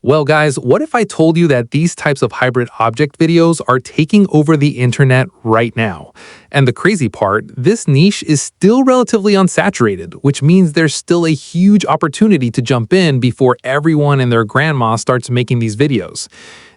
Well, guys, what if I told you that these types of hybrid object videos are taking over the internet right now? And the crazy part, this niche is still relatively unsaturated, which means there's still a huge opportunity to jump in before everyone and their grandma starts making these videos.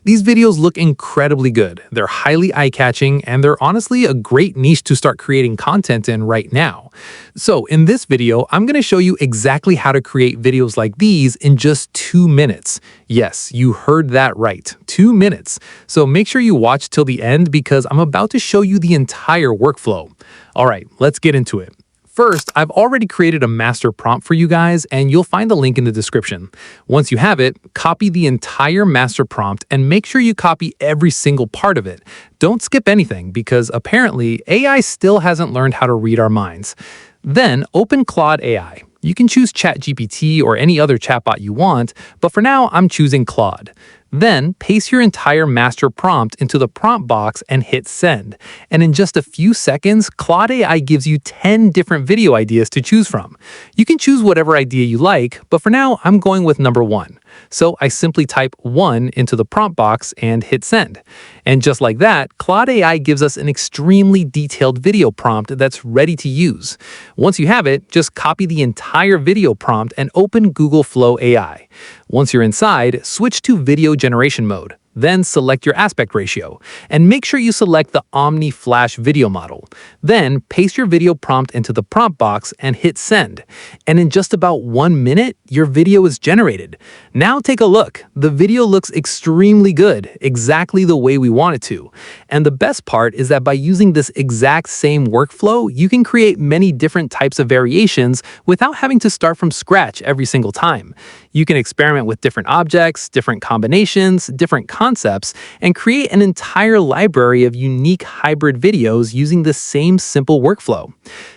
These videos look incredibly good, they're highly eye-catching, and they're honestly a great niche to start creating content in right now. So in this video, I'm going to show you exactly how to create videos like these in just 2 minutes. Yes, you heard that right, 2 minutes. So make sure you watch till the end because I'm about to show you the entire workflow. All right, let's get into it. First, I've already created a master prompt for you guys, and you'll find the link in the description. Once you have it, copy the entire master prompt and make sure you copy every single part of it. Don't skip anything because apparently AI still hasn't learned how to read our minds. Then open Claude AI. You can choose ChatGPT or any other chatbot you want, but for now I'm choosing Claude. Then paste your entire master prompt into the prompt box and hit send. And in just a few seconds, Claude AI gives you 10 different video ideas to choose from. You can choose whatever idea you like, but for now I'm going with number 1. So I simply type 1 into the prompt box and hit send. And just like that, Claude AI gives us an extremely detailed video prompt that's ready to use. Once you have it, just copy the entire video prompt and open Google Flow AI. Once you're inside, switch to video generation mode. Then select your aspect ratio, and make sure you select the Omni Flash video model. Then paste your video prompt into the prompt box and hit send. And in just about 1 minute, your video is generated. Now take a look. The video looks extremely good, exactly the way we want it to. And the best part is that by using this exact same workflow, you can create many different types of variations without having to start from scratch every single time. You can experiment with different objects, different combinations, different concepts, and create an entire library of unique hybrid videos using the same simple workflow.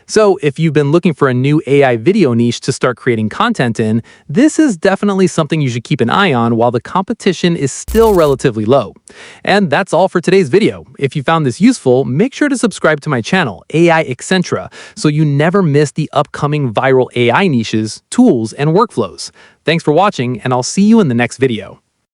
So if you've been looking for a new AI video niche to start creating content in, this is definitely something you should keep an eye on while the competition is still relatively low. And that's all for today's video. If you found this useful, make sure to subscribe to my channel, AI Excentra, so you never miss the upcoming viral AI niches, tools, and workflows. Thanks for watching, and I'll see you in the next video.